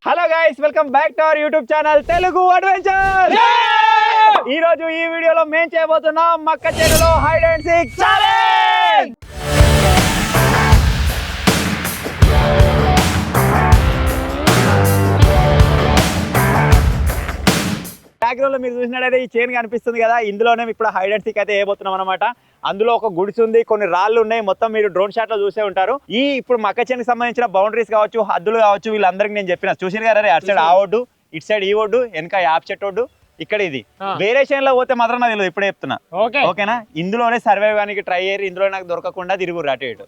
Hello guys, welcome back to our YouTube channel Telugu adventure. ఈ రోజు ఈ వీడియోలో మేము చేయబోతున్నాం మక్క చేనులో hide and seek challenge. Background లో మీరు చూసినట్టయితే ఈ చైన్ కనిపిస్తుంది కదా, ఇందులోనే ఇప్పుడు హైడ్ అండ్ సీక్ అయితే వేయబోతున్నాం అనమాట. అందులో ఒక గుడిసి ఉంది, కొన్ని రాళ్ళు ఉన్నాయి, మొత్తం మీరు డ్రోన్ షాట్ లో చూసే ఉంటారు. ఈ ఇప్పుడు మక్క చేనుకి సంబంధించిన బౌండరీస్ కావచ్చు, హద్దులు కావచ్చు, వీళ్ళందరికీ నేను చెప్పిన చూసిన కదా, అటు సైడ్ ఆ ఒడ్డు, ఇటు సైడ్ ఈ ఒడ్డు, వెనక యాప్ చెట్టు ఒడ్డు, ఇక్కడ ఇది. వేరే చైన్ లో పోతే మాత్రం నాకు తెలియదు, ఇప్పుడే చెప్తున్నా. ఓకేనా? ఇందులోనే సర్వే కానీ ట్రై అయ్యారు, ఇందులో నాకు దొరకకుండా తిరుగురు అటు ఇటు.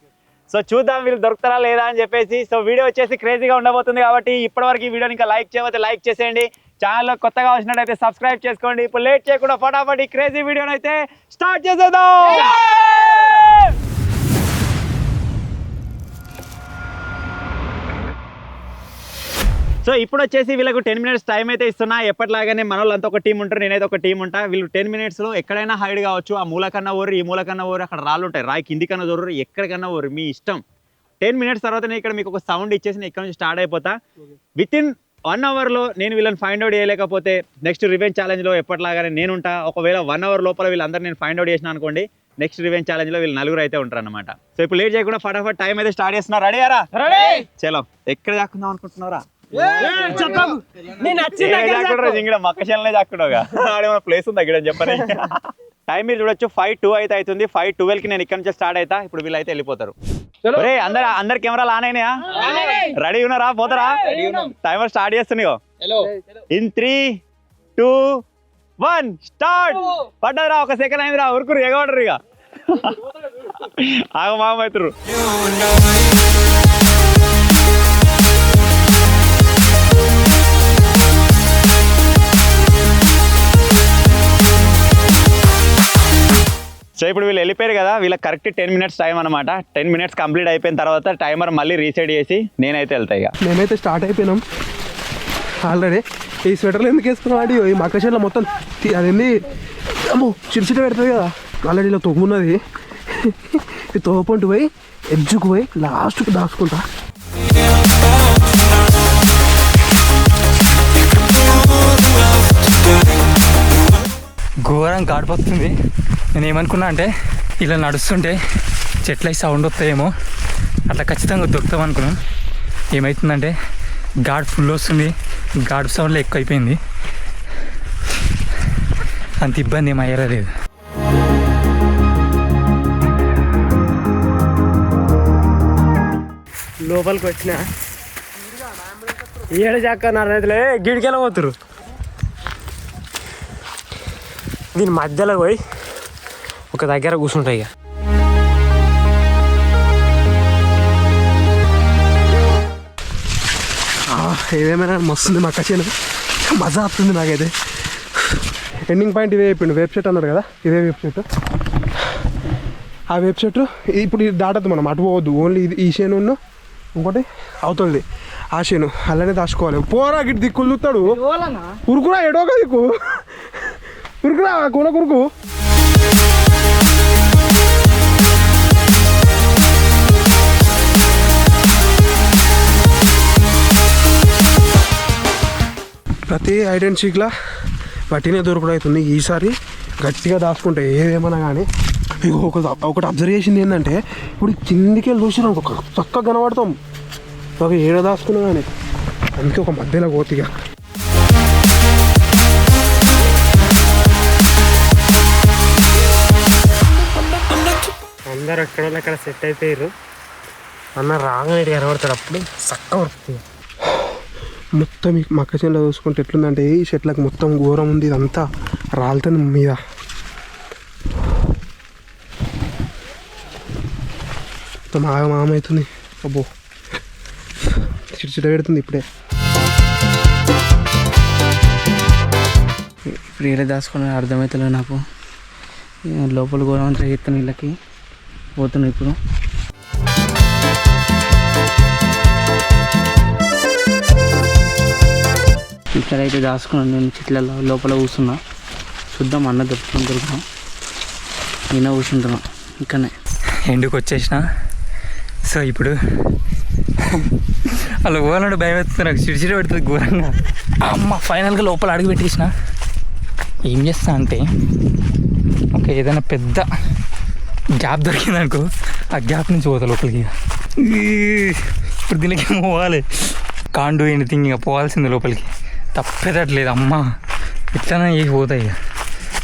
సో చూద్దాం వీళ్ళు దొరుకుతారా లేదా అని చెప్పేసి. సో వీడియో వచ్చేసి క్రేజీగా ఉండబోతుంది కాబట్టి ఇప్పటివరకు ఈ వీడియోని ఇంకా లైక్ చేయకపోతే లైక్ చేసేయండి. ఛానల్లో కొత్తగా వచ్చినట్టయితే సబ్స్క్రైబ్ చేసుకోండి. ఇప్పుడు లేట్ చేయకుండా ఫటాఫట్ ఈ క్రేజీ వీడియోని అయితే స్టార్ట్ చేసేద్దాం. సో ఇప్పుడు వచ్చేసి వీళ్ళకు 10 minutes టైం అయితే ఇస్తున్నా. ఎప్పటిలాగానే మన వాళ్ళంతా ఒక టీం ఉంటారు, నేనైతే ఒక టీం ఉంటా. వీళ్ళు 10 minutes లో ఎక్కడైనా హైడ్ కావచ్చు. ఆ మూలకన్నా ఊరు, ఈ మూలకన్నా ఊరు, అక్కడ రాళ్ళు ఉంటాయి, రాయి కిందికన్నా దొరు, ఎక్కడికన్నా ఊరు, మీ ఇష్టం. 10 minutes తర్వాత నేను ఇక్కడ మీకు ఒక సౌండ్ ఇచ్చేసి నేను ఇక్కడ నుంచి స్టార్ట్ అయిపోతా. వితిన్ 1 hour లో నేను వీళ్ళని ఫైండ్ అవుట్ చేయలేకపోతే నెక్స్ట్ రివెంజ్ ఛాలెంజ్లో ఎప్పటిలాగానే నేను ఉంటా. ఒకవేళ 1 hour లోపల వీళ్ళందరూ నేను ఫైండ్ అవుట్ చేసిన అనుకోండి, నెక్స్ట్ రివెంజ్ ఛాలెంజ్లో వీళ్ళు 4 అయితే ఉంటారు అనమాట. సో ఇప్పుడు లేట్ చేయకుండా ఫటాఫట్ టైం అయితే స్టార్ట్ చేస్తున్నా. రెడీ అరా? చలో, ఎక్కడ దాక్కుందాం అనుకుంటున్నారా? మక్క చేనులే దాక్కున్నావుగా, ప్లేస్ ఉంది అక్కడ చెప్పని. టైం మీరు చూడొచ్చు 5:02 అయితే అవుతుంది. 5:12 కి నేను ఇక్కడ నుంచి స్టార్ట్ అవుతా. ఇప్పుడు వీళ్ళు అయితే వెళ్ళిపోతారు. అందరు కెమెరాలు ఆన్ అయినాయా? రెడీ ఉన్నారా? పోతారా? టైమర్ స్టార్ట్ చేస్తున్నాయో. In 3, 2, 1 start. పడ్డరా? ఒక సెకండ్ అయింది రా, ఉరుకురు ఎగబడరు ఇక. ఆగ మామ అవుతురు. సో ఇప్పుడు వీళ్ళు వెళ్ళిపోయారు కదా, వీళ్ళకి కరెక్ట్ 10 minutes టైం అనమాట. 10 minutes కంప్లీట్ అయిపోయిన తర్వాత టైమర్ మళ్ళీ రీసెట్ చేసి నేనైతే వెళ్తాయి. ఇక మేమైతే స్టార్ట్ అయిపోయినాం ఆల్రెడీ. ఈ స్వెటర్లు ఎందుకు వేసుకున్నాం అంటే ఈ మక్క చేనులో మొత్తం అదేంది అమ్మో చిరుచిట పెడుతుంది కదా, ఆల్రెడీ ఇలా తొమ్మున్నది. ఈ తోపంటు పోయి ఎడ్జుకు పోయి లాస్ట్కి దాచుకుంటా. ఘోరం గాడిపోతుంది. నేను ఏమనుకున్నా అంటే ఇలా నడుస్తుంటే చెట్ల సౌండ్ వస్తాయేమో, అట్లా ఖచ్చితంగా దొరుకుతాం అనుకున్నాను. ఏమవుతుందంటే గాడ్ ఫుల్ వస్తుంది, గాడ్ సౌండ్లో ఎక్కువ అయిపోయింది. అంత ఇబ్బంది ఏం అయ్యారా లేదు. లోపలికి వచ్చిన ఏడ చాక్కన్నారు రైతులే గిడికెళ్ళ పోతురు. దీని మధ్యలో పోయి ఒక దగ్గర కూర్చుంటాయి. ఇక ఏదేమైనా మస్తుంది మక్క చేను, మజా వస్తుంది నాకైతే. ఎండింగ్ పాయింట్ ఇదే చెప్పిండు, వేప్ చెట్టు అన్నారు కదా, ఇదే వేప్ చెట్టు. ఆ వేప్ చెట్టు ఇప్పుడు ఇది దాటద్దు, మనం అటు పోవద్దు. ఓన్లీ ఇది ఈ చేను ఇంకోటి అవుతుంది ఆ చేను, అలానే దాచుకోవాలి. పోరా గిట్ దిక్కులు చూస్తాడు, ఉరుకురా ఎడోగా దిక్కు, ఉరుకురా కూల కురుకు. ప్రతి హైడ్ అండ్ సీక్లా గట్టినే దొరకడం అవుతుంది. ఈసారి గట్టిగా దాచుకుంటే ఏదేమన్నా కానీ. ఒకటి అబ్జర్వ్ చేసింది ఏంటంటే, ఇప్పుడు కిందికి వెళ్ళి చూసినా ఒక చక్కగా కనబడతాం, ఒక ఏడ దాచుకున్నా కానీ. అందుకే ఒక మధ్యలో పోతిగా అందరు ఎక్కడ అక్కడ సెట్ అయిపోయారు. అన్న రాగానే కనబడతాడు, అప్పుడు చక్కగా వస్తుంది. మొత్తం ఈ మక్క చేనులో చూసుకుంటే ఎట్లుందంటే ఈ చెట్లకు మొత్తం ఘోరం ఉంది. ఇదంతా రాలుతుంది మీద. మొత్తం ఆగమవుతుంది. అబ్బో చిట పెడుతుంది ఇప్పుడే. ఇప్పుడు ఏడే దాచుకుని అర్థమవుతలేదు నాకు. లోపల ఘోరం అంతా ఎత్తున వీళ్ళకి పోతున్నాయి. ఇప్పుడు ఇక్కడైతే దాచుకున్నాను నేను, చెట్లలో లోపల కూర్చున్నా. చూద్దాం అన్న దొరుకుతాం. నేనే కూర్చుంటున్నా ఇక్కడనే. ఎండుకు వచ్చేసిన. సో ఇప్పుడు అలా పోవాలంటే భయం వేస్తుంది నాకు, చిడిచిడి పెడుతుంది ఘోరంగా. అమ్మ ఫైనల్గా లోపల అడుగు పెట్టేసిన. ఏం చేస్తా అంటే ఒక ఏదైనా పెద్ద గ్యాప్ దొరికింది అనుకో, ఆ గ్యాప్ నుంచి పోతా లోపలికి. ఇప్పుడు దీనికి పోవాలి, కాండు ఎనీథింగ్, ఇక పోవాల్సింది లోపలికి, తప్పేటట్లేదు. అమ్మ ఎట్లనే చేసి పోతాయి ఇక.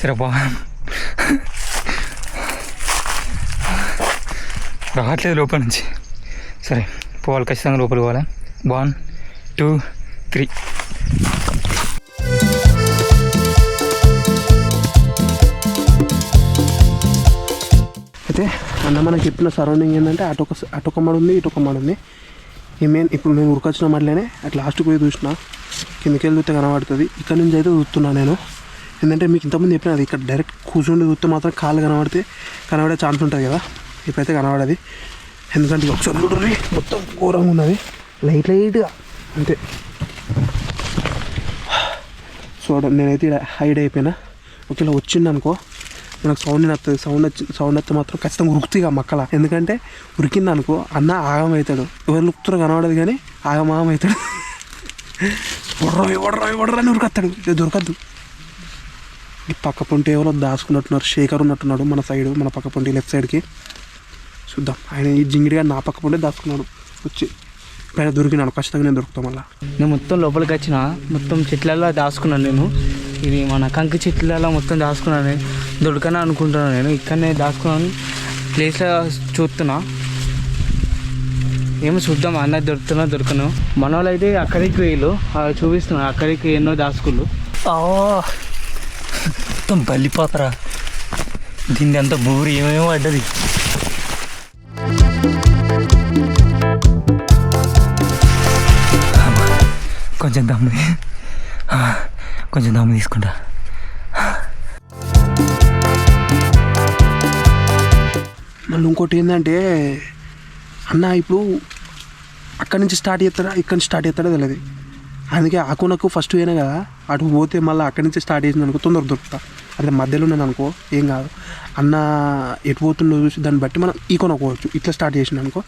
సరే బా రావట్లేదు లోపల నుంచి. సరే పోవాలి, ఖచ్చితంగా లోపలికి పోవాలి. 1 2 3. అయితే అన్న మనకి చెప్పిన సరౌండింగ్ ఏంటంటే అటొక మడి ఉంది, ఇటొక మడి ఉంది. ఈ మెయిన్ ఇప్పుడు నేను ఉరకొచ్చిన మడిలోనే అట్లా లాస్ట్కి పోయి చూసిన, కిందకి వెళ్ళి చూస్తే కనబడుతుంది. ఇక్కడ నుంచి అయితే చూస్తున్నాను నేను. ఏంటంటే మీకు ఇంతకుముందు చెప్పిన అది ఇక్కడ డైరెక్ట్ కూర్చుండి చూస్తే మాత్రం కాళ్ళు కనబడే ఛాన్స్ ఉంటుంది కదా. ఇప్పుడైతే కనబడది, ఎందుకంటే ఒకసారి చూడండి మొత్తం ఘోరంగా ఉన్నది, లైట్గా అంతే. చూడండి నేనైతే ఇక్కడ హైడ్ అయిపోయినా. ఒకవేళ వచ్చింది అనుకో మనకు సౌండ్ వస్తుంది, సౌండ్ వస్తే మాత్రం ఖచ్చితంగా ఉరుకుతాయి మక్కల. ఎందుకంటే ఉరికింది అనుకో అన్న ఆగం అవుతాడు, ఎవరు ఉరుకుతారో కనబడదు కానీ ఆగం అవుతాడు. వడ్రా అని ఉరికొస్తాడు, దొరకద్దు. ఈ పక్క పొంటి ఎవరో దాచుకున్నట్టున్నారు, శేఖర్ ఉన్నట్టున్నాడు మన సైడు, మన పక్క పొంటి లెఫ్ట్ సైడ్కి. చూద్దాం, ఆయన ఈ జింగిడిగా నా పక్క పొంటే దాచుకున్నాడు. వచ్చి పైన దొరికినాడు, ఖచ్చితంగా నేను దొరుకుతాం. మళ్ళీ నేను మొత్తం లోపలికి వచ్చిన, మొత్తం చెట్లలో దాచుకున్నాను నేను. ఇది మన కంకి చెట్లలో మొత్తం దాచుకున్నాను నేను, దొరకనా అనుకుంటున్నాను నేను. ఇక్కడనే దాచుకున్నాను, ప్లేస్లో చూస్తున్నా, ఏమో చూద్దాం అన్న దొరకను. మన వాళ్ళు అయితే అక్కడికి వీళ్ళు చూపిస్తున్నారు, అక్కడికి ఎన్నో దాచుకులు. మొత్తం బల్లిపోతారా, దీన్ని అంత బూరి ఏమేమో పడ్డది. కొంచెం దమ్ము తీసుకుంటా. మళ్ళీ ఇంకోటి ఏంటంటే అన్న ఇప్పుడు అక్కడి నుంచి స్టార్ట్ చేస్తాడా ఇక్కడి నుంచి స్టార్ట్ చేస్తాడో తెలియదు. అందుకే ఆకునకు ఫస్ట్ పోయినా కదా, అటు పోతే మళ్ళీ అక్కడి నుంచి స్టార్ట్ చేసిన అనుకో తొందర దొరుకుతా. అదే మధ్యలో నేను అనుకో ఏం కాదు, అన్న ఎటు పోతుందో చూసి దాన్ని బట్టి మనం ఈకొనొక్కోవచ్చు. ఇట్లా స్టార్ట్ చేసిన అనుకో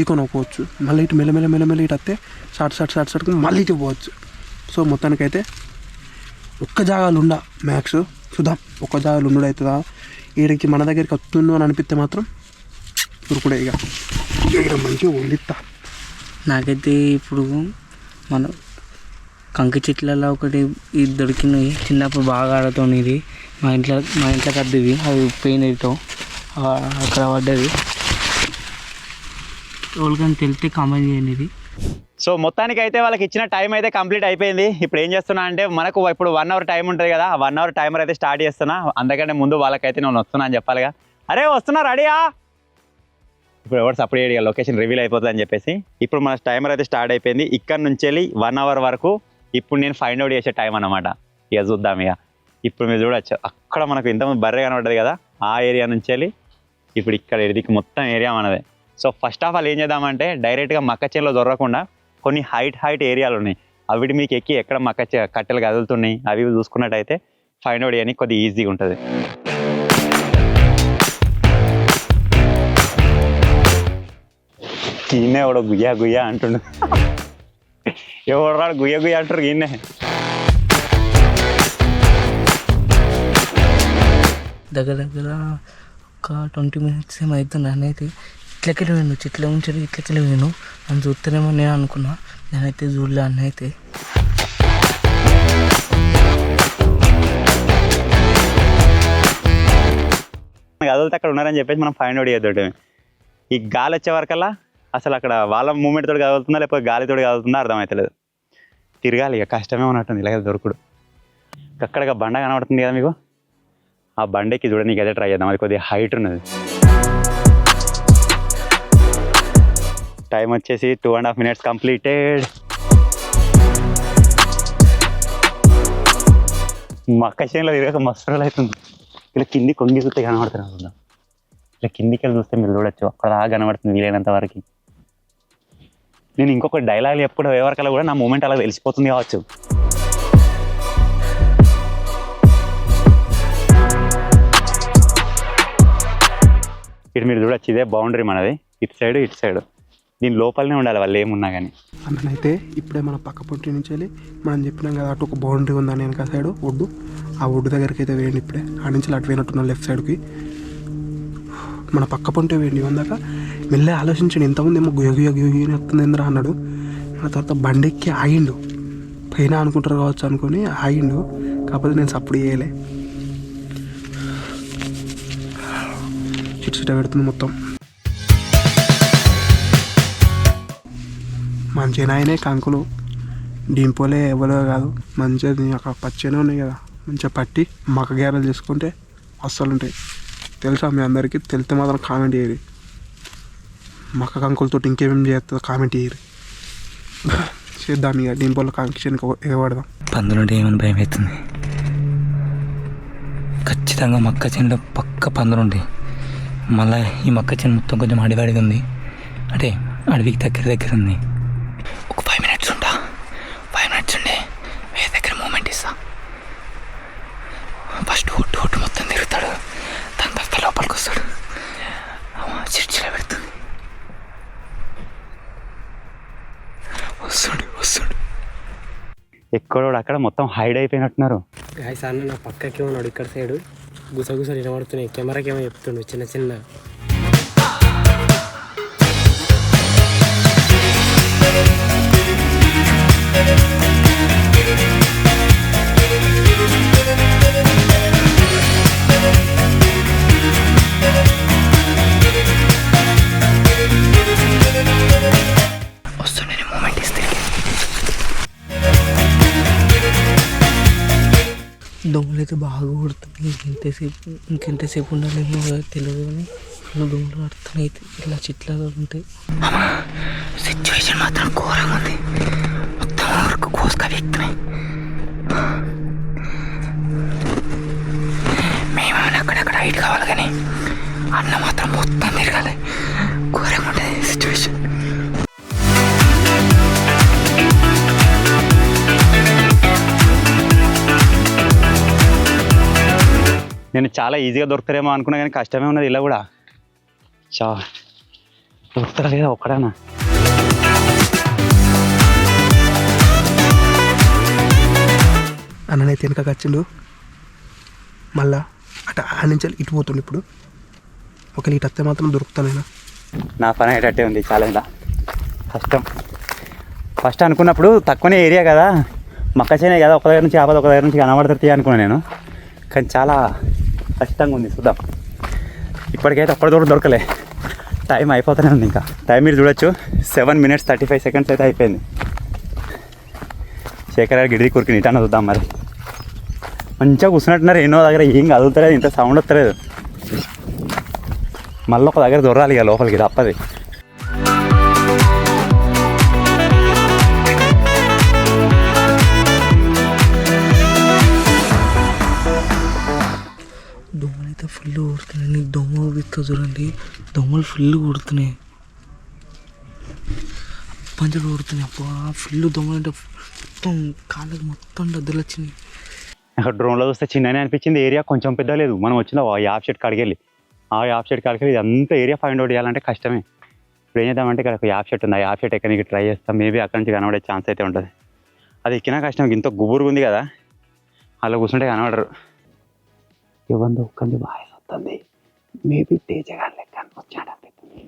ఈకొనొక్కోవచ్చు, మళ్ళీ ఇటు మెల్లమెల్ల ఇటు వస్తే స్టార్ట్ మళ్ళీ ఇటు పోవచ్చు. సో మొత్తానికైతే ఒక్క జాగాలు ఉండ మ్యాక్స్ చూద్దాం, ఒక్క జాగాలు ఉండు అవుతుందా. ఈడికి మన దగ్గరికి వస్తుందో అని అనిపిస్తే మాత్రం ఉరుకుడే ఇక మంచిగా వండిస్తా. నాకైతే ఇప్పుడు మన కంకి చెట్లలో ఒకటి ఇది దొరికినవి, చిన్నప్పుడు బాగా ఆడుతుంది. ఇది మా ఇంట్లోకి అద్దది, అది పోయినతో అక్కడ పడ్డది. ఎవరికైనా తెలిస్తే కామెంట్ చేయండి ఇది. సో మొత్తానికి అయితే వాళ్ళకి ఇచ్చిన టైం అయితే కంప్లీట్ అయిపోయింది. ఇప్పుడు ఏం చేస్తున్నా అంటే మనకు ఇప్పుడు 1 అవర్ టైం ఉంటుంది కదా, ఆ 1 అవర్ టైమర్ అయితే స్టార్ట్ చేస్తున్నా. అందుకంటే ముందు వాళ్ళకైతే నేను వస్తున్నా అని చెప్పాలిగా. అరే వస్తున్నా రెడీయా, ఇప్పుడు ఎవరు సపరేట్ చేయగా లొకేషన్ రివీల్ అయిపోతుంది అని చెప్పేసి ఇప్పుడు మన టైమర్ అయితే స్టార్ట్ అయిపోయింది. ఇక్కడ నుంచి వెళ్ళి 1 అవర్ వరకు ఇప్పుడు నేను ఫైండ్ అవుట్ చేసే టైం అన్నమాట. ఇక చూద్దాం. ఇక ఇప్పుడు మీరు చూడొచ్చు, అక్కడ మనకు ఇంతమంది బర్రె కనబడ్డది కదా, ఆ ఏరియా నుంచి వెళ్ళి ఇప్పుడు ఇక్కడ ఎడికి మొత్తం ఏరియా మనదే. సో ఫస్ట్ ఆఫ్ ఆల్ ఏం చేద్దామంటే డైరెక్ట్గా మక్క చేనులో దొరకకుండా కొన్ని హైట్ ఏరియాలు ఉన్నాయి, అవిటి మీకు ఎక్కి ఎక్కడ కట్టెలు కదులుతున్నాయి అవి చూసుకున్నట్టయితే ఫైండ్ అవుట్ చేయడానికి కొద్దిగా ఈజీగా ఉంటుంది. ఈయనే ఎవడో గుయ్యా అంటుండు, ఎవడు రాడు గుయ్యా అంటారు ఈయనే. దగ్గర ఒక 20 minutes ఏమో అవుతుంది. నేనైతే ఇట్లకెళ్ళి పోయాను, చెట్ల ఉంచారు ఇట్లకెళ్ళి పోయాను. నన్ను చూస్తేనేమో నేను అనుకున్నా, నేనైతే చూడలే అన్న అయితే. కదిలితే అక్కడ ఉన్నారని చెప్పేసి మనం ఫైండ్ అవుట్ చేద్దాం. ఈ గాలి వచ్చే వరకల్లా అసలు అక్కడ వాళ్ళ మూమెంట్ తోటి కదులుతుందా లేకపోతే గాలితోటి కదులుతుందా అర్థమవుతలేదు. తిరగాలి ఇక, కష్టమే ఉన్నట్టుంది ఇలాగ దొరుకుడు. అక్కడ బండ కనబడుతుంది కదా మీకు, ఆ బండకి చూడండి అయితే ట్రై చేద్దాం. అది కొద్దిగా హైట్ ఉన్నది. టైం వచ్చేసి 2.5 minutes కంప్లీటెడ్. మక్క చేనులో తిరగక మస్తు రోజులు అవుతుంది. ఇలా కింది కొంగి చూస్తే కనబడుతుంది అనుకుందా. ఇలా కిందికి వెళ్ళి చూస్తే మీరు చూడొచ్చు, అక్కడ దాకా కనబడుతుంది వీలైనంత వరకు. నేను ఇంకొక డైలాగ్ చెప్పుడు ఎవరికల్లా కూడా నా మూమెంట్ అలా తెలిసిపోతుంది కావచ్చు. ఇటు మీరు చూడొచ్చు, ఇదే బౌండరీ మనది, ఇటు సైడ్ దీని లోపలనే ఉండాలి వాళ్ళు ఏమున్నా కానీ. అన్ననైతే ఇప్పుడే మన పక్క పొంటి నుంచి వెళ్ళి మనం చెప్పినాం కదా అటు ఒక బౌండరీ ఉందని వెనక సైడ్ ఒడ్డు, ఆ ఒడ్డు దగ్గరికి అయితే వేయండి. ఇప్పుడే ఆ నుంచి అటు పోయినట్టున్నాం లెఫ్ట్ సైడ్కి. మన పక్క పొంటే వేయండి. వందాక మెల్లే ఆలోచించండి. ఇంతమంది ఏమో గుయ్య వస్తుంది ఏంద్రా అన్నాడు. ఆ తర్వాత బండెక్కి ఆగిండు. పైన అనుకుంటారు కావచ్చు అనుకుని ఆగిండు. కాకపోతే నేను సప్పుడు చేయలే. చిట్చిట పెడుతుంది మొత్తం. మంచిగా ఆయనే కంకులు డింపోలే ఎవరో కాదు, మంచిగా అక్కడ పచ్చనే ఉన్నాయి కదా, మంచిగా పట్టి మక్క గ్యారెలు చేసుకుంటే అస్సలు ఉంటాయి. తెలుసా మీ అందరికీ? తెలిస్తే మాత్రం కామెంట్ చేయరు. మక్క కంకులతో ఇంకేమేమి చేస్తుందో కామెంట్ చేయరు. చేద్దాం ఇక డింపోలో కాంక్షన్కి ఎగబడదాం. పందులుంటే ఏమైనా భయం అవుతుంది. ఖచ్చితంగా మక్క చేనులో పక్క పందులుంటాయి. మళ్ళీ ఈ మక్క చేను మొత్తం కొంచెం అడివాడిగా ఉంది, అంటే అడవికి దగ్గర ఉంది. ఒక 5 minutes ఉంటా. 5 minutes ఉండే వేరే దగ్గర మూమెంట్ ఇస్తా. ఫస్ట్ ఒట్టు మొత్తం తిరుగుతాడు, దాని తర్వాత లోపలికి వస్తాడు, చిర్చిలో పెడుతుంది. వస్తాడు ఎక్కడో అక్కడ మొత్తం హైడ్ అయిపోయినట్టున్నారు. గాయస్ అన్న నా పక్కకి ఉన్నాడు ఇక్కడ సైడు, గుసగుసలు వినబడుతున్నాయి. కెమెరాకి ఏమో చెప్తుండు చిన్న వస్తుండే మూమెంట్ ఇస్తే. దోమలు అయితే బాగా కొడుతున్నాయి. ఇంకెంతసేపు ఉండాలేమో తెలియదు కానీ ఫుల్ దోమలు పడుతున్నాయి. అయితే ఇలా చెట్లలో ఉంటాయి. సిచ్యువేషన్ మాత్రం ఘోరంగా ఉంది. మొత్తం వరకు కోసుక వ్యక్తున్నాయి. మేమేమైనా అక్కడక్కడ హైట్ కావాలి కానీ అన్న మాత్రం మొత్తం తిరగాలి. ఘోరంగా ఉంటుంది సిచ్యువేషన్. నేను చాలా ఈజీగా దొరుకుతారేమో అనుకున్నా కానీ కష్టమే ఉన్నది. ఇలా కూడా దొరుకుతారా లేదా ఒక్కడానా? అన్ననైతే వెనక వచ్చిండు. మళ్ళా అటు ఆ నుంచి ఇటు పోతుండు. ఇప్పుడు ఒకవేళ ఇటు వస్తే మాత్రం దొరుకుతానైనా. నా పని అయ్యేటట్టే ఉంది. చాలా ఇలా కష్టం. ఫస్ట్ అనుకున్నప్పుడు తక్కువనే ఏరియా కదా, మక్క చేనే కదా, ఒక దగ్గర నుంచి ఆపద ఒక దగ్గర నుంచి కనబడుతుంది అనుకున్నాను నేను. కానీ చాలా కష్టంగా ఉంది. చూద్దాం. ఇప్పటికైతే ఒక్కడి దూరం దొరకలే. టైం అయిపోతూనే ఉంది. ఇంకా టైం మీరు చూడొచ్చు 7 minutes 35 seconds అయితే అయిపోయింది. శేఖర్ గారు గిడిది కురికి ఇటాన చూద్దాం. మరి మంచిగా కూర్చున్నట్టున్నారు. ఎన్నో దగ్గర ఏం కదులుతలేదు, ఇంత సౌండ్ వస్తలేదు. మళ్ళీ ఒక దగ్గర దొరాలి ఇక లోపలికి తప్పది. దోమలు అయితే ఫుల్ కొడుతున్నాయి. దోమ విత్త చూడండి, దోమలు ఫుల్ కొడుతున్నాయి, పంచలు కొడుతున్నాయి. అప్పుడు ఫుల్ దోమలు అంటే మొత్తం కాళ్ళకి మొత్తం దద్దులు వచ్చినాయి. అక్కడ డ్రోన్లో చూస్తే చిన్ననే అనిపించింది. ఏరియా కొంచెం పెద్ద లేదు. మనం వచ్చిన యాప్ షెడ్ కాడికి వెళ్ళి ఇదంతా ఏరియా ఫైండ్ అవుట్ చేయాలంటే కష్టమే. ఇప్పుడు ఏం చేద్దామంటే ఇక్కడ ఒక యాప్ షెడ్ ఉంది. ఆ యాప్ షెడ్ ఎక్కడికి ట్రై చేస్తాం. మేబీ అక్కడ నుంచి కనబడే ఛాన్స్ అయితే ఉంటుంది. అది ఎక్కినా కష్టం. ఇంత గుబురుగా ఉంది కదా, అలా కూర్చుంటే కనబడరు. ఇవ్వండి ఒక్కంది బాగా వస్తుంది. మేబీ తేజగా లెక్క వచ్చాడు అనిపిస్తుంది.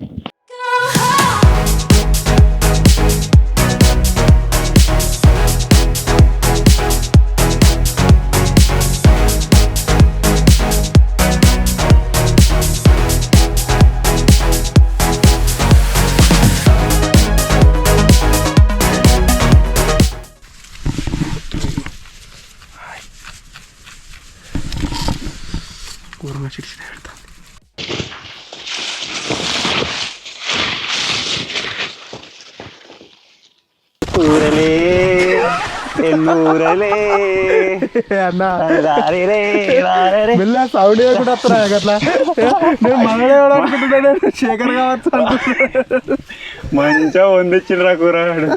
కూరగా చిడిచి పెడతా. ఊరలే ఎన్నూరలే అన్నా అన్న సౌండ్ కూడా వస్తున్నా అట్లా. నేను మనడే అనుకుంటున్నాను, శేఖర్ కావచ్చు అనుకుంటున్నాను. మంచిగా వందిచ్చిండ్రా కూరగాడు.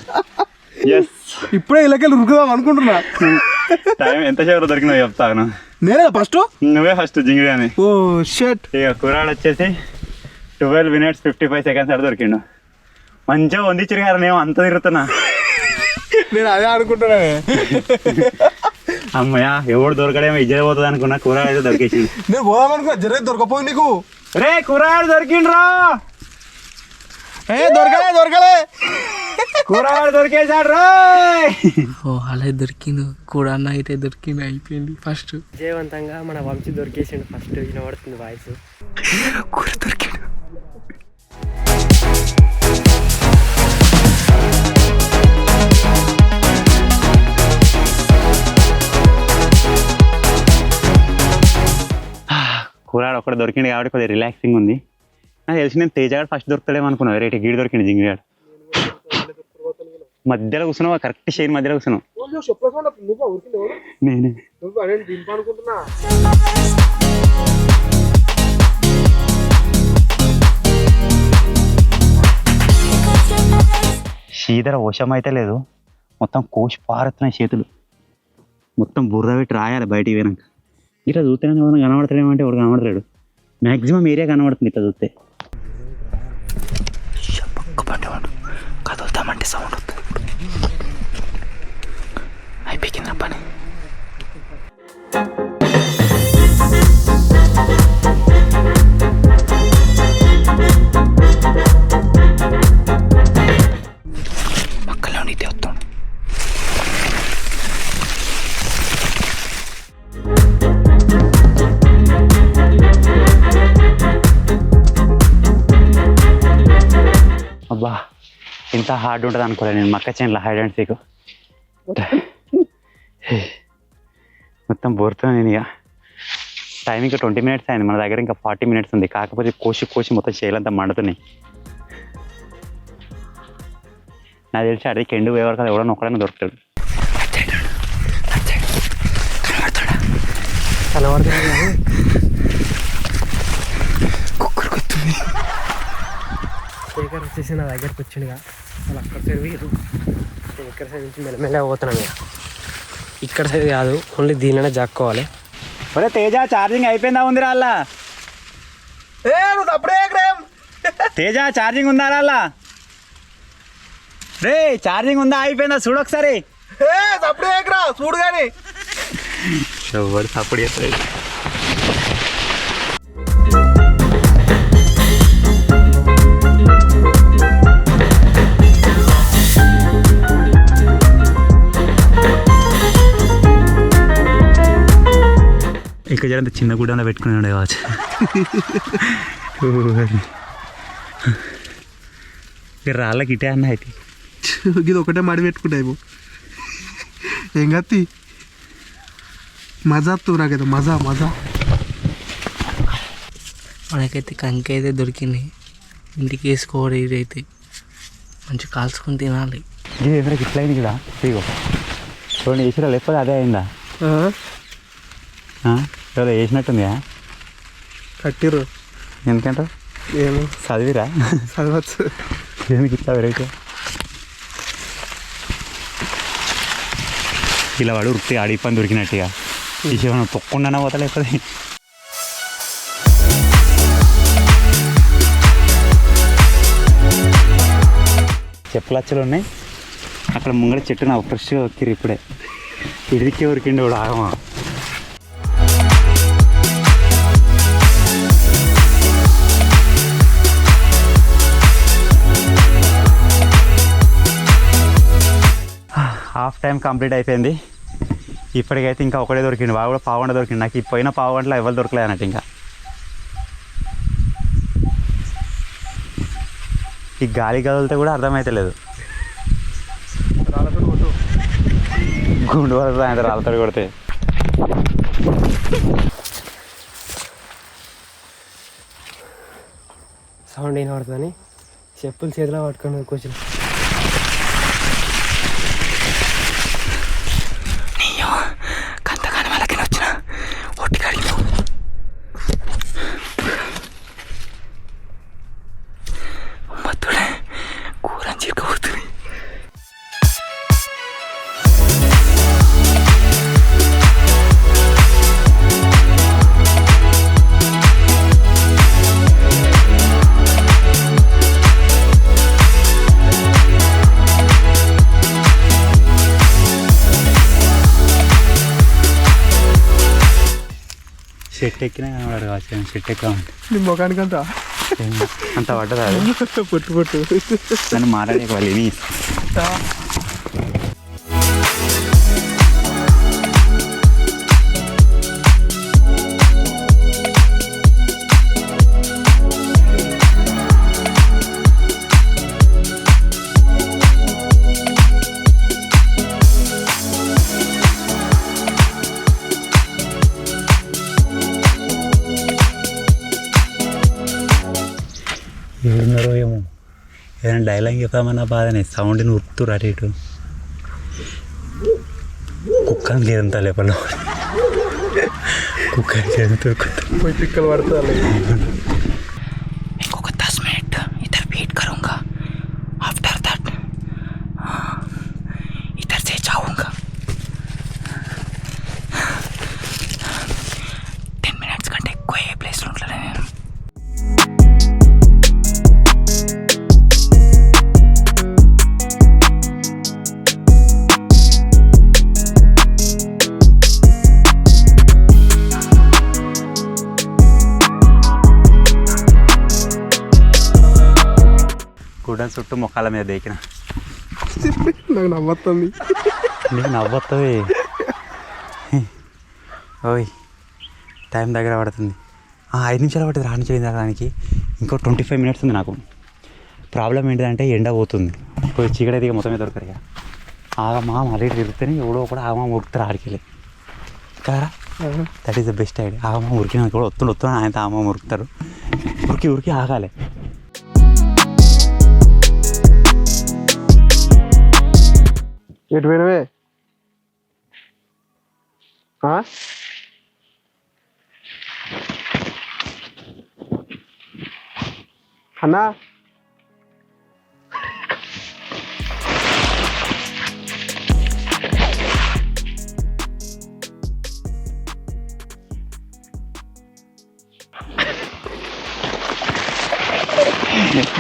ఎస్, ఇప్పుడే ఇలాకెళ్ళి ఉరుకుదాం అనుకుంటున్నా. టైం ఎంతసేపు దొరికినా చెప్తాను. నేనే ఫస్ట్, నువ్వే ఫస్ట్ జింగిడి అని. ఓ షట్. ఇక కూరగాడు వచ్చేసి 12 minutes 55 seconds అక్కడ దొరికిండు. మంచిగా వందించారు కదా, నేను అంత తిరుగుతున్నా. నేను అదే అనుకుంటున్నానే. అమ్మయ్య ఎవడు దొరకడేమో ఇజ్జత పోతుంది అనుకున్నా, కూరగాయలు అయితే దొరికేసింది. నేను పోదామనుకున్నా, జరే దొరకపోయింది నీకు. రే కూరగాయలు దొరికిండ్రా, దొరకలే కూరగాయలు దొరికేసాడు రా. ఓ అలా దొరికింది కూడా అన్న, అయితే దొరికింది, అయిపోయింది. ఫస్ట్ విజయవంతంగా మన వంశీ దొరికేసిండు. ఫస్ట్ వినబడుతుంది వాయిస్. కూర దొరికాడు. కూరగాడు ఒక్కడ దొరికింది కాబట్టి కొద్దిగా రిలాక్సింగ్ ఉంది. నాకు తెలిసి నేను తేజగాడు ఫస్ట్ దొరుకుతాడేమో అనుకున్నావు. రేట్ గీడి దొరికింది జింగిగాడు. మధ్యలో కూర్చున్నావు, కరెక్ట్ షేర్ మధ్యలో కూర్చున్నావు. నేనే శీదర వశం అయితే లేదు, మొత్తం కోసి పారుతున్నాయి చేతులు, మొత్తం బుర్ర పెట్టి రాయాలి బయటికి పోయినాక. ఇట్లా చూస్తేనే ఎవరైనా కనబడతాడేమంటే ఎవరు కనబడతాడు. మ్యాక్సిమం ఏరియా కనబడుతుంది ఇట్లా చూస్తే. కదులుతామంటే సౌండ్ వస్తుంది. అయిపోయింది పని. పక్కలో నీతే వస్తాం. అబ్బా ఇంత హార్డ్ ఉంటుంది అనుకోలేదు నేను మక్క చేనులో హైడ్ అండ్ సీకు. మొత్తం బోరుతున్నా నేను. ఇక టైం ఇంకా 20 minutes అయింది, మన దగ్గర ఇంకా 40 minutes ఉంది. కాకపోతే కోసి మొత్తం చేయాలంతా మండుతున్నాయి. నాకు తెలిసి అడిగి ఎండు పోయేవారు కదా, ఎవడన్నా ఒక్కడైనా దొరుకుతాడు. కుక్కర్ కొత్తుంది. శేఖర్ వచ్చేసి నా దగ్గరకు వచ్చిండుగా, వాళ్ళు అక్కడ సైడ్ వీరు. నేను ఇక్కడ సైడ్ నుంచి మెల్లమెల్లగా పోతున్నాను. ఇక్కడ సైడ్ కాదు, ఓన్లీ దీనిలోనే జాక్కోవాలి. ఒరే తేజ ఛార్జింగ్ అయిపోయిందా ఉంది రాళ్ళ? నువ్వు అప్పుడే తేజ ఛార్జింగ్ ఉందా రాళ్ళ? రే ఛార్జింగ్ ఉందా అయిపోయిందా చూడు ఒకసారి. అప్పుడే చూడు కానీ ఎవరు సపోర్ట్ చేస్తాడు. ఇక్కడ జరంత చిన్న గుడ్డలో పెట్టుకుని కావచ్చు. రాళ్ళకి ఇటే అన్న అయితే ఇది ఒకటే మడి పెట్టుకుంటాయి. ఏం కత్తి మజా వస్తుంది నాకైతే, మజా. మనకైతే కంకి అయితే దొరికింది. ఇంటికి వేసుకోవాలి. ఇదైతే మంచిగా కాల్చుకొని తినాలి. ఇది ఎవరికి ఇట్లా అయింది కదా, ఇగో చూడండి వేసిరా, లేకపోతే అదే అయిందా? ఎవరో వేసినట్టుందిగా. కట్టిర్రు ఎందుకంటే ఏమో చదివిరా, చదవచ్చు. ఎందుకు ఇట్లా వెరైటీ ఇలా వాడు ఉరికి అడిగి పని దొరికినట్టుగా తీసేమన్నా తొక్కుండా పోతా, లేకపోతే చెప్పులచ్చలు ఉన్నాయి అక్కడ ముంగడ చెట్టు. నా ఫ్రెష్గా ఒక్కిరు ఇప్పుడే ఇడికే ఉరికిండి వాడు ఆగమా. హాఫ్ టైం కంప్లీట్ అయిపోయింది. ఇప్పటికైతే ఇంకా ఒకటే దొరికింది, వాడు కూడా పావుగంట దొరికింది. నాకు ఈ పోయిన పావుగంటలో ఎవరు దొరకలేదు అన్నట్టు. ఇంకా ఈ గాలి కదిలితే కూడా అర్థమవుతలేదు. గుండు వరకు ఆయన రాళ్ళతో కొడితే సౌండ్ ఏం పడుతుందని చెప్పులు చేతిలో పట్టుకొని కూర్చుని కంతగాని వాళ్ళకి వచ్చిన ఒట్టి కడిగి మత్తుడే కూర చిరకపోతుంది. చెట్టు ఎక్కినా కనబడదు కావచ్చు, చెట్టు ఎక్కామంటే నీ ముఖానికి అంతా అంత పడ్డదా అది? పొట్టు పొట్టు నన్ను మాట్లాడే వాళ్ళు విని ఎవరున్నారో ఏమో, ఏదైనా డైలాగ్ చెప్తామన్నా బాధనే, సౌండ్ని ఉత్తురు అటు ఇటు. కుక్కని లేదంతా లేపలో, కుక్కని లేదంతా పోయి పిక్కలు పడతారు. ఇంకొక 10 मिनट इधर वेट करूँगा, आफ्टर दैट इधर से जाऊँगा. 10 मिनट्स కంటే ఎక్కువ ఏ ప్లేస్లో ఉండలే నేను. గుడ్డని చుట్టూ మొక్కల మీద దేకిన. నాకు నవ్వుతుంది. నీకు నవ్వుతుంది. ఓయ్ టైం దగ్గర పడుతుంది. 5 నిమిషాలు పడుతుంది రాని నుంచి దానికి. ఇంకో 25 మినిట్స్ ఉంది నాకు. ప్రాబ్లం ఏంటిదంటే ఎండ పోతుంది, పోయి చీకటి దిగ మొత్తం మీద దొరకరు. ఇక ఆగమా మళ్ళీ తిరుగుతూనే ఎవడో కూడా ఆగమా ఉరుకుతారు ఆడికెళ్ళి కదా. That is the best idea. ఆగమా ఉరికినా కూడా వస్తున్నా ఆయన ఆగమా ఉరుకుతారు. ఉరికి ఆగాలి. ఎటు పోయినవే అన్నా?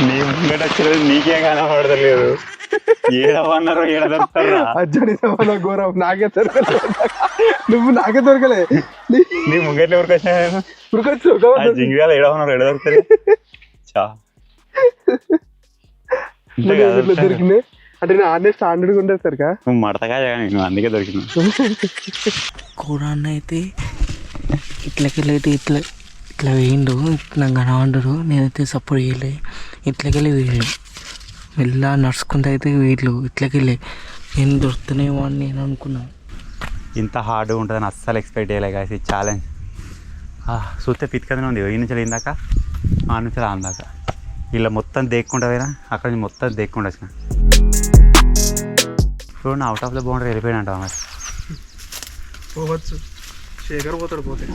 నీ ముంగట వచ్చేది నీకే కనపడతలేదు. ఏడవన్నారు ఏడ దొరుకుతారా? అజ్జడిన ఘోరం నాకే దొరకలే. నువ్వు నాకే దొరకలే. నీ ముంగట్లు ఎవరికి వచ్చినా నేను ఉరకొచ్చు జింగిరాలు ఏడవన్నారు ఏడ దొరుకుతుంది. చా దొరికింది అంటే నేను ఆడనే స్టాండర్డ్గా ఉండేది సరిగా. నువ్వు మడతగా నేను అందుకే దొరికింది. కూరన్న అయితే ఇట్లకెళ్ళైతే ఇట్లా వేయండు, నాకు కనవండరు. నేనైతే సపోర్ట్ చేయలే. ఇట్లకెళ్ళి వేయండు, మెల్ల నడుచుకుంటూ అయితే వీళ్ళు ఇట్లకెళ్ళి నేను దొరుకుతున్నాయేమో అని నేను అనుకున్నాను. ఇంత హార్డ్గా ఉంటుందని అస్సలు ఎక్స్పెక్ట్ చేయలే గాయస్. ఈ ఛాలెంజ్ చూస్తే పితికదనే ఉంది. ఈ నుంచి ఇందాక ఆ నుంచి అందాక ఇలా మొత్తం దేక్కుండా పోయినా, అక్కడ నుంచి మొత్తం దేక్కుండా వచ్చిన. చూడండి అవుట్ ఆఫ్ ద బౌండరీ వెళ్ళిపోయినా అంటావా మరి. పోవచ్చు, శేఖర్ పోతాడు. పోతే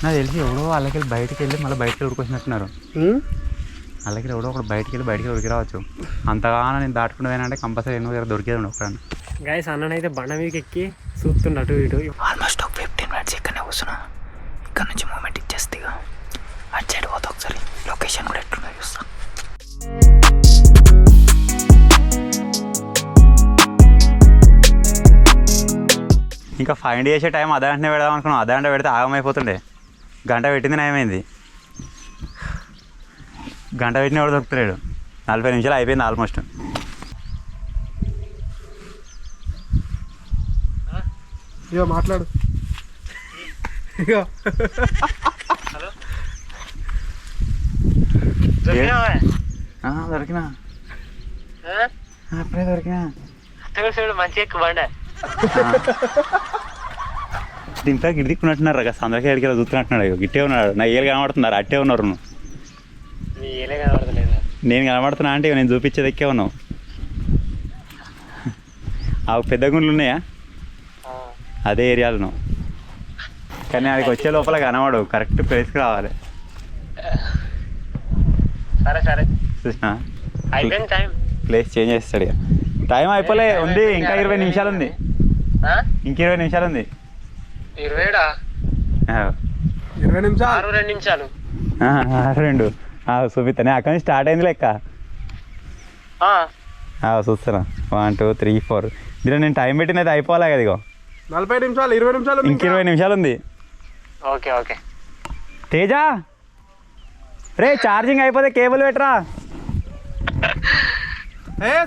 నాకు తెలిసి ఎవడో వాళ్ళకి వెళ్ళి బయటికి వెళ్ళి మళ్ళీ బయటకి ఉరికొచ్చినట్టున్నారు. వాళ్ళకి ఎవడో ఒకటి బయటికి ఉరికి రావచ్చు. అంతగా నేను దాటుకుంటూ పోయినంటే కంపల్సరీ ఎన్నో దగ్గర దొరికేది ఉండవు ఒకసారి. గైస్ అన్ననైతే బండ మీదకి ఎక్కి చూస్తున్నట్టు ఇటు ఆల్మోస్ట్ ఒక 15 మినిట్స్ ఇక్కడనే కూర్చున్నా. ఇక్కడ నుంచి మూమెంట్ ఇచ్చేస్తే అటు సైడ్ పోతా. ఒకసారి లొకేషన్ కూడా ఎట్లుందో చూస్తా. ఇంకా ఫైండ్ చేసే టైం అదే గంటనే పెడదాం అనుకున్నాం. అదే గంట పెడితే ఆగమైపోతుండే. గంట పెట్టింది నయమైంది. గంట పెట్టిన కూడా దొరుకుతలేడు. 40 నిమిషాలు అయిపోయింది ఆల్మోస్ట్. ఇక మాట్లాడు. ఇక దొరికినా అప్పుడే దొరికినా. మంచిగా ఎక్కువ బండ దీంట్లో గిడిదిక్కున్నట్టున్నారు కదా. సందరికి ఎడికి చూస్తున్నట్టున్నాడు. గిట్టే ఉన్నాడు. నా ఏళ్ళు కనబడుతున్నారు. అట్టే ఉన్నారు. నువ్వు నేను కనబడుతున్నా అంటే నేను చూపించేది ఎక్కే ఉన్నావు. ఆ పెద్ద గుండ్లు ఉన్నాయా అదే ఏరియాలో నువ్వు. కానీ అక్కడికి వచ్చే లోపల కనబడు. కరెక్ట్ ప్లేస్కి రావాలి. సరే చూసినా అయిపోయింది టైం. ప్లేస్ చేంజ్ చేస్తాడు. ఇక టైం అయిపోలే ఉంది. ఇంకా 20 నిమిషాలు ఉంది. ఇంక 20 నిమిషాలు ఉంది. 20 నిమిషాలు 2 నిమిషాలు 2 చూపిస్తానే. అక్కడి నుంచి స్టార్ట్ అయింది లెక్క. చూస్తున్నా 1 2 3 4. దీనిలో నేను టైం పెట్టినది అయిపోలే కదా. ఇగో 40 నిమిషాలు 20 నిమిషాలు ఇంక 20 నిమిషాలు ఉంది. Okay okay. Teja recharging అయిపోతే కేబుల్ పెట్టరా.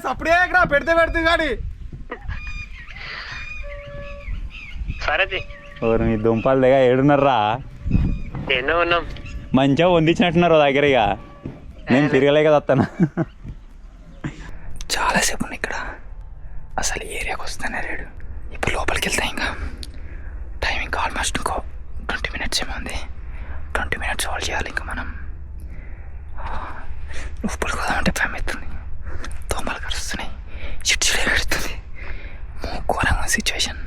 సప్పుడే పెడితే కానీ సరే ఓరు మీ దుంపలు దగ్గర ఏడున్నారా? ఎన్నో ఉన్నాం. మంచిగా వండించినట్టున్నారు దగ్గర. ఇక నేను తిరగలేక వస్తాను. చాలాసేపు ఉన్నాయి ఇక్కడ, అసలు ఏరియాకి వస్తానే లేడు. ఇప్పుడు లోపలికి వెళ్తాయి. ఇంకా టైం ఇంకా ఆల్మోస్ట్ ఇంకో 20 minutes ఏమో ఉంది. 20 minutes హోల్డ్ చేయాలి. ఇంకా మనం లోపలికి పోదామంటే భయం అవుతుంది. దోమలు కరుస్తున్నాయి, చిట్చిడే పెడుతుంది. ఘోరంగా సిచ్యువేషన్.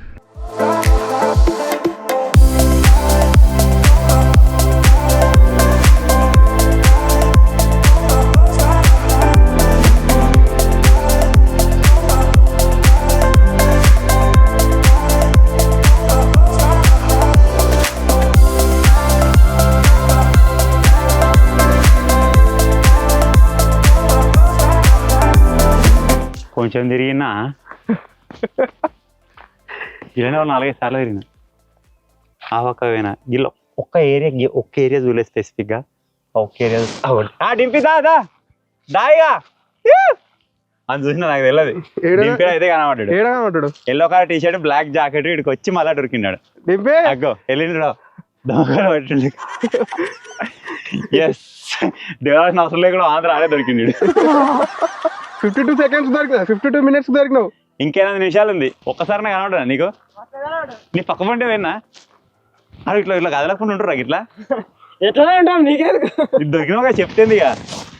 కొంచెం తిరిగినా ఇలానే 4-5 సార్లు తిరిగిన. ఆ ఒక్క పోయినా గిల్లో ఒక్క ఏరియా చూడలేదు స్పెసిఫిక్గా. ఒక్క ఏరియా డింపిదా దాయిగా అని చూసిన నాకు తెలియదు. డింపి అయితే కనబడ్డాడు. Yellow colour T shirt, black jacket, ఇక్కడికి వచ్చి మళ్ళా దొరికినాడు. అగ్గో వెళ్ళిండు దొంగలు పట్టిండు. ఎస్ దేవాల్సిన అవసరం లేకుండా ఆంధ్ర ఆడే దొరికిండు. 52 seconds దొరికినా, 52 minutes దొరికినావు. ఇంకేనాది నిమిషాలు ఉంది. ఒక్కసారి నాకు కనబడా నీకు? నీ పక్క పంటే పోయినా అది ఇట్లా కదలకుండా ఉంటారా ఇట్లా? ఎట్లా ఉంటాం నీకే దొరికినా చెప్తేంది ఇక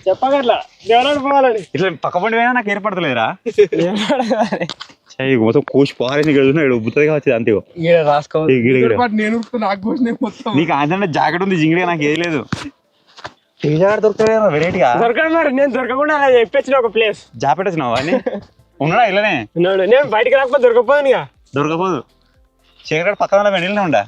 చెప్పగట్లా దేవరాడు పోవాలని. ఇట్లా పక్క పండి పోయినా నాకు ఏర్పడతలేదురా. మొత్తం కోసి పారేసి ఇక్కడ ఉబ్బుతుంది కావచ్చు. అంతే నీకు ఆంధ్ర జాకెట్ ఉంది, జింగిడిగా నాకు ఏది లేదు. దొరుకుతుంది వెరైటీగా దొరకడం. మరి నేను దొరకకుండా అలా చెప్పొచ్చిన ఒక ప్లేస్ జాకెట్ వచ్చినావా అని ఉన్నాడా? ఇలానే నేను బయటకు రాకపోతే దొరకపోయాను. ఇక దొరకపోదు. చీకటి పక్కన వెళ్ళినా ఉండా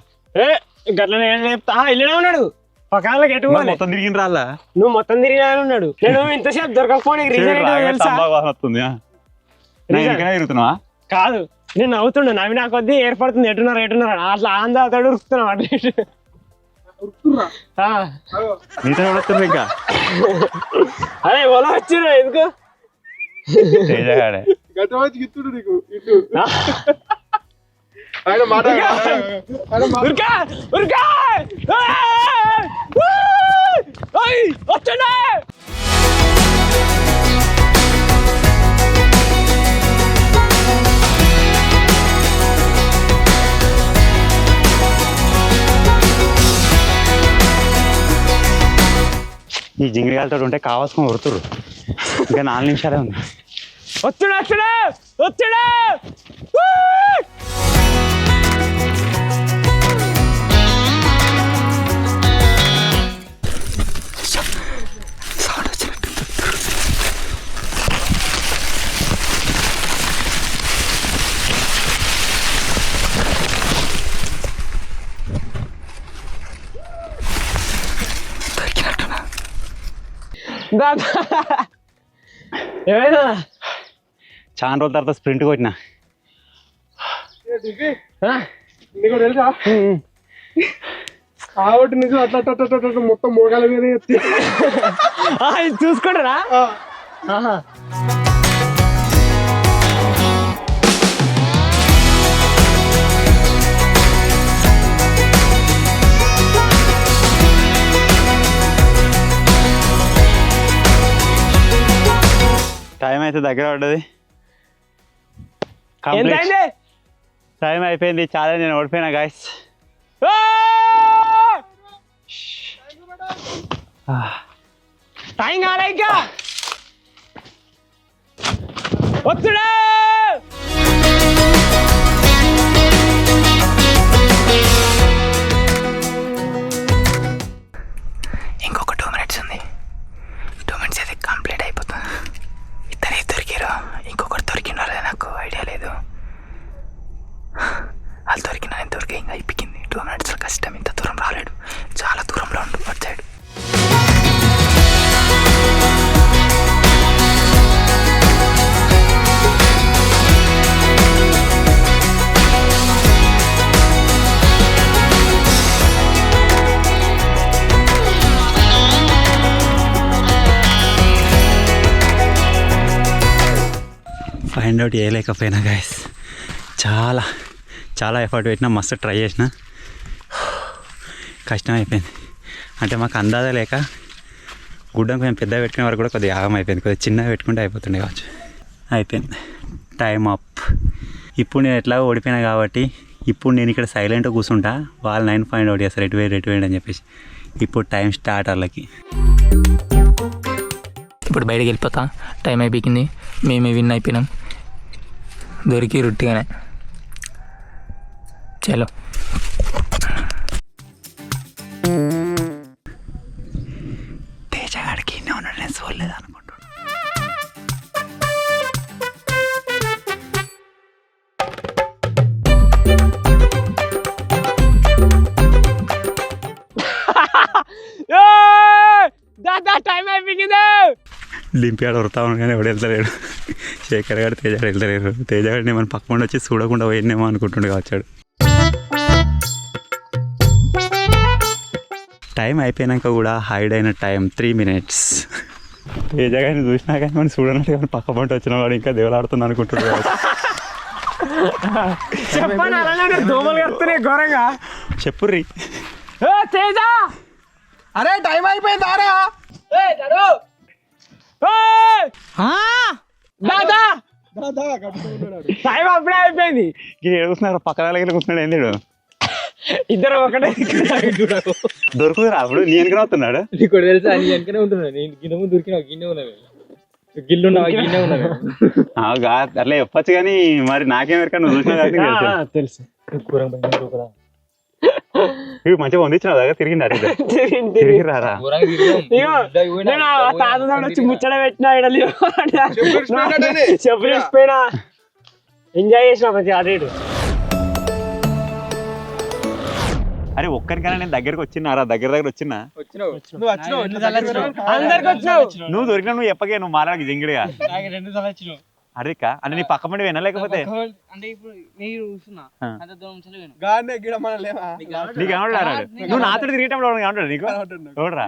గట్ల చెప్తా. ఇల్లనే ఉన్నాడు పక్కనకి ఎటు మొత్తం తిరిగిన రాళ్ళ. నువ్వు మొత్తం తిరిగినా ఉన్నాడు. నేను ఇంతసేపు దొరకకపోవడానికి వస్తుంది. తిరుగుతున్నావా? కాదు, నేను నవ్వుతుండే. నవ్వి నాకు కొద్దీ ఏర్పడుతుంది ఎటున్నారు అట్లా ఆంధ్ర అతడు ఉరుకుతున్నావు. అట్లా నీతో వస్తుంది ఇంకా. అదే ఓలా వచ్చిర్రు ఎందుకు? ఈ జింగిడిగాలతో ఉంటే కావాల్సుకొని కొడుతురు. ఇంకా 4 నిమిషాలే ఉంది. వచ్చాడా ఏమైనా చాలా రోజుల తర్వాత స్ప్రింట్ కొట్టినా. తెలుసా కాబట్టి నిజం అట్లా మొత్తం మోగాల మీద చూసుకుంటారా? టైం అయితే దగ్గర పడ్డది. టైం అయిపోయింది. చాలా నేను ఓడిపోయినా గాయస్. టైం కాలే ఇంకా. వచ్చుడా ఇంకొక 2 minutes ఉంది. 2 minutes అయితే కంప్లీట్ అయిపోతుంది. ఇద్దరే దొరికారు. ఇంకొకటి దొరికినారో నాకు ఐడియా లేదు. వాళ్ళు దొరికినా నేను దొరికే ఇంకా అయిపోయింది. 2 minutes కష్టం. ఇంత దూరం రాలేడు, చాలా దూరంలో ఉండు అటు సైడ్. ఫైండ్ అవుట్ చేయలేకపోయినా గైస్, చాలా చాలా ఎఫర్ట్ పెట్టినా, మస్తు ట్రై చేసిన, కష్టం అయిపోయింది. అంటే మాకు అందాజ లేక గుడ్డం కొంచెం పెద్దగా పెట్టుకునే వరకు కూడా కొద్దిగా ఆగం అయిపోయింది, కొద్దిగా చిన్నగా పెట్టుకుంటే అయిపోతుండే కావచ్చు. అయిపోయింది, టైం అప్. ఇప్పుడు నేను ఎట్లా ఓడిపోయినా కాబట్టి ఇప్పుడు నేను ఇక్కడ సైలెంట్గా కూర్చుంటా, వాళ్ళు 9 ఫైండ్ అవుట్ చేస్తారు ఎటు వేయండి అని చెప్పేసి. ఇప్పుడు టైం స్టార్ట్ వాళ్ళకి. ఇప్పుడు బయటకు వెళ్ళిపోతా, టైం అయిపోయింది, మేమే విన్ అయిపోయినాం, దొరికి రొట్టిగానే. చలో తేజగాడికి ఇన్నే ఉన్నాడు, నేను చూడలేదు అనుకుంటున్నాను. టైం అయిపోయింది. లింపియాడు వరుతా ఉన్నాడు కానీ ఎవడు వెళ్తలేడు. శేఖర్ గారు తేజగాడు వెళ్తలేరు. తేజగాడిని మనం పక్కన వచ్చి చూడకుండా పోయిందేమో అనుకుంటుండే వచ్చాడు. టైం అయిపోయినాక కూడా హైడ్ అయిన టైం 3 minutes. తేజగాడిని చూసినా కానీ మనం చూడనట్టు కానీ పక్క పంట వచ్చిన వాడు ఇంకా దేవులాడుతుంది అనుకుంటుండే కావచ్చు. చెప్పండి, అలానే దోమలు కడుతున్నాయి ఘోరంగా. చెప్పుర్రి. తేజ, అరే టైం అయిపోయింది ఆరా. టైం అప్పుడే అయిపోయింది. కూర్చున్నారు పక్కన కూర్చున్నాడు. ఏంది ఇద్దరు ఒకటే దొరుకుతురా అప్పుడు నీ వెనక అవుతున్నాడు. నీకు తెలుసా, నీ వెనకనే ఉంటున్నాడు. నేను గిన్నె ముందు దొరికినా గిన్నె ఉన్నది, గిల్లున్నా గిన్నె ఉన్నది. అట్లా చెప్పచ్చు కానీ మరి నాకేం ఎరక నువ్వు చూసినా తెలుసు. ఇవి మంచిగా పొందించిన దగ్గర తిరిగి రారా. తాత వచ్చి ముచ్చట పెట్టినా చెప్పు చేసిపోయినా ఎంజాయ్ చేసిన మంచిగా అటు ఇటు. అరే ఒక్కరికైనా నేను దగ్గరకు వచ్చినారా, దగ్గర వచ్చినా అందరికి వచ్చినావు. నువ్వు దొరికినా నువ్వు చెప్పకే, నువ్వు మారాకి జింగిడిగా. అరేకా అంటే నీ పక్క పండి వినా లేకపోతే నీకు ఏమంటాడు? నువ్వు నాతో తిరిగేటప్పుడు ఏమంటాడు నీకు? చూడరా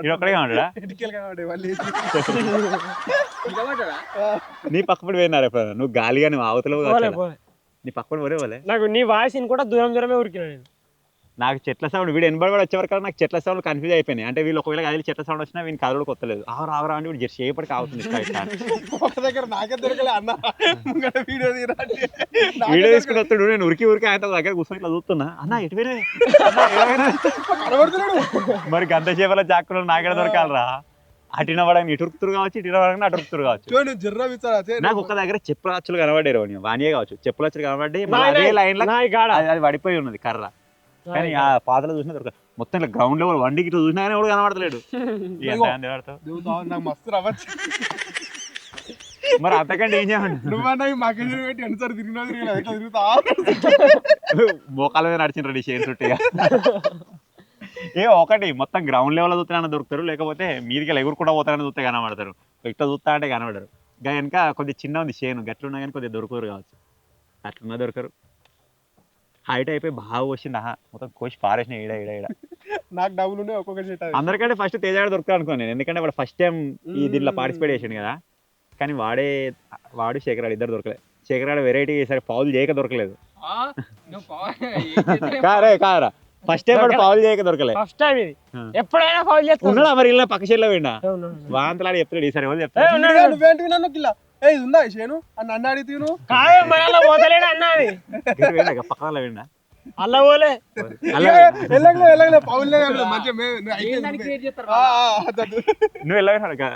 ఇది ఒక్కడే ఏమంటాడా? నీ పక్క పండి పోయినారు ఎప్పుడైనా? నువ్వు గాలిగా నువ్వు అవతల నీ పక్క పండి పోలే. నాకు నీ వాయిస్ కూడా దూరం దూరమే ఉరికినా నేను. నాకు చెట్ల సౌండ్ వీడు ఎనబడి కూడా వచ్చేవరకు నాకు చెట్ల సౌండ్ కన్ఫ్యూజ్ అయిపోయినాయి. అంటే వీళ్ళు ఒకవేళ కదిలి చెట్ల సౌండ్ వచ్చినా వీళ్ళు కదలడు కొత్తలేదు. ఆవరా అంటే వీడు చేపటికి ఆగుతుంది. వీడియో తీసుకుని వస్తాడు, నేను ఉరికి ఆయన దగ్గర కూర్చొని ఇట్లా చూస్తున్నా, అన్న ఎటు మరి గంత చేపల జాక్కులు నాకెడ దొరకాలరా? అటిన పడని ఇటు ఉరుకుతురు కావచ్చు, ఇటు పడని అటు ఉరుకుతురు కావచ్చు. నాకు ఒక్క దగ్గర చెప్పుల అచ్చులు కనబడ్డారు, వానియే కావచ్చు, చెప్పుల అచ్చులు కనబడ్డాయి. అదే లైన్ లో అది పడిపోయి ఉన్నది కర్ర. కానీ ఆ పాతలో చూసినా దొరక మొత్తం ఇట్లా గ్రౌండ్ లో వండికి ఇట్లా చూసినా కానీ ఎవరు కనబడతలేడు. మరి అంతకంటే ఏం చేయమండి? మోకాల మీద నడిచిన షేర్ చుట్టిగా ఒకటి మొత్తం గ్రౌండ్ లెవెల్ చూస్తానని దొరుకుతారు, లేకపోతే మీదికి ఎగురుకుండా పోతానని చూస్తే కనబడతారు. ఇట్లా చూస్తా అంటే కనబడరు. వెనక కొద్దిగా చిన్న ఉంది షేను, గట్లున్నా కానీ కొద్దిగా దొరకరు కావచ్చు. అట్లున్నా దొరకరు. హైట్ అయిపోయి బాగా వచ్చింది. మొత్తం కోసి పారేసిన ఈడ ఈడ ఈడ. నాకు డబ్బులు ఉన్నాయి ఒక్కొక్క చెట్టు. అందరికంటే ఫస్ట్ తేజాడు దొరుకుతా అనుకో నేను, ఎందుకంటే వాడు ఫస్ట్ టైం ఈ దీంట్లో పార్టిసిపేట్ చేసిండు కదా. కానీ వాడు శేఖరాడు ఇద్దరు దొరకలేదు. శేఖరాడు వెరైటీ సరే ఫౌల్ చేయక దొరకలేదు. కారా ఫస్ట్ టైం వాడు ఫౌల్ చేయక దొరకలేదు. ఫస్ట్ టైం ఇది. ఎప్పుడైనా ఫౌల్ చేస్తా ఉన్నాడా మరి ఇలా పక్క షేర్లో పోయిండా వాంతలాడి చెప్తాడు. ఈసారి ఎవరు చెప్తాడు? నన్ను అడిగితే పక్కన పోయిండా? అలా పోలే నువ్వు వెళ్ళా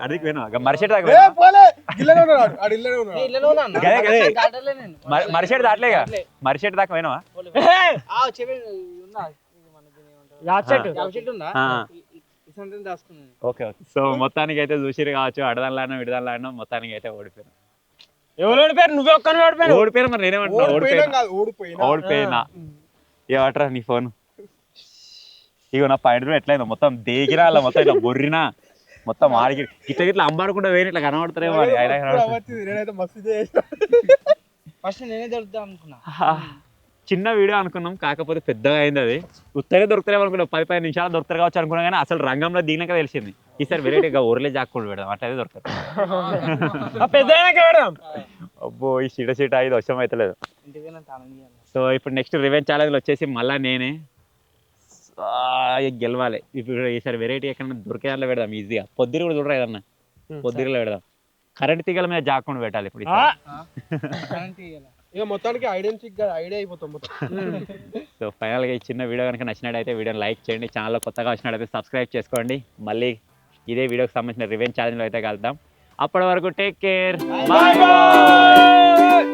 అడిగి పోయినా మరిషెట్ దాకా మరిషెట్ దాటలేగా మరిషెట్ దాకా పోయినావా? Okay okay. సో మొత్తానికి అయితే చూసిరు కావచ్చు, అడదానిలాడినా విడదానిలాడినా మొత్తానికి అయితే ఓడిపోయినా. ఎవరు ఓడిపోయారు? నువ్వే ఒక్కని ఓడిపోయాను. ఓడిపోయినా మరి నేనేమంటున్నా? ఓడిపోయినా. ఏమంటారా నీ ఫోన్? ఇగో నా పాయింట్ ఎట్లయిందో మొత్తం దేగిరా, అలా మొత్తం ఇట్లా బొర్రినా, మొత్తం ఆడికి ఇట్లా ఇట్లా అంబారకుండా వేరే ఇట్లా కనబడతారేమో అని. చిన్న వీడియో అనుకున్నాం, కాకపోతే పెద్దగా అయింది. అది ఉత్తగా దొరుకుతారేమో అనుకున్నాం, 10-15 నిమిషాలు దొరుకుతారు కావచ్చు అనుకున్నాం. కానీ అసలు రంగంలో దిగినాక తెలిసింది ఈసారి వెరైటీగా ఊర్లే జాక్కుండా పెడదాం, అట్లా దొరకదు. అబ్బో ఈ సీట ఇది వర్షం అవుతలేదు. సో ఇప్పుడు నెక్స్ట్ రివెంజ్ ఛాలెంజ్లో వచ్చేసి మళ్ళీ నేనే గెలవాలి. ఇప్పుడు ఈసారి వెరైటీ ఎక్కడ దొరికే దాంట్లో పెడదాం ఈజీగా. పొద్దురు కూడా చూడరా ఏదన్నా, పొద్దురులో పెడదాం. కరెంట్ తీగల మీద జాక్కుండా పెట్టాలి ఇప్పుడు. ఇక మొత్తానికి ఐడియా అయిపోతాం మొత్తం. సో ఫైనల్గా ఈ చిన్న వీడియో కనుక నచ్చినట్టయితే వీడియోని లైక్ చేయండి. ఛానల్లో కొత్తగా వచ్చినట్టయితే సబ్స్క్రైబ్ చేసుకోండి. మళ్ళీ ఇదే వీడియోకి సంబంధించిన రివెంజ్ ఛాలెంజ్లో అయితే కలుద్దాం. అప్పటి వరకు టేక్ కేర్, బాయ్ బాయ్.